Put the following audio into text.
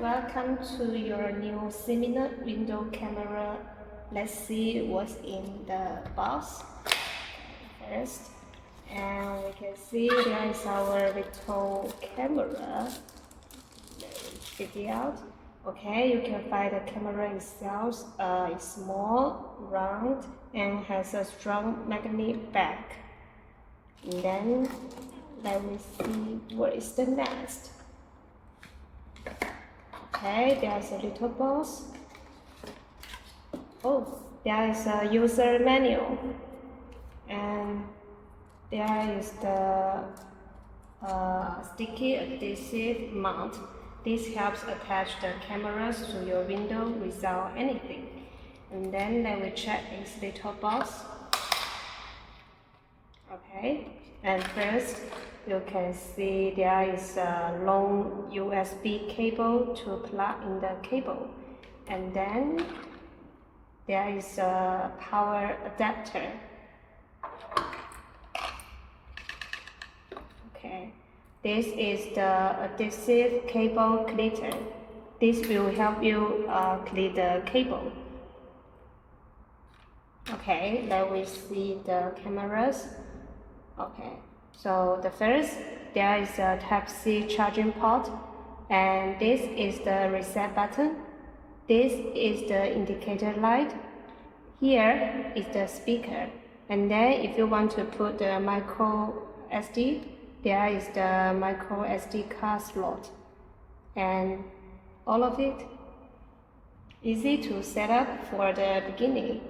welcome to your new Symynelec window camera. Let's see what's in the box first. And we can see there is our little camera. Let's take it out. Okay, you can find the camera itself is small, round, and has a strong magnet back. And then let me see what is the next. Okay, there's a little box. Oh, there is a user manual, and there is the sticky adhesive mount. This helps attach the cameras to your window without anything. And then let me check this little box. Okay, and first you can see there is a long USB cable to plug in the cable, and then there is a power adapter. Okay, this is the adhesive cable cleaner. This will help you clean the cable. Okay, let me see the cameras. Okay, so the first, there is a Type-C charging port, and this is the reset button. This is the indicator light. Here is the speaker, and then if you want to put the micro SD, there is the micro SD card slot, and all of it easy to set up for the beginning.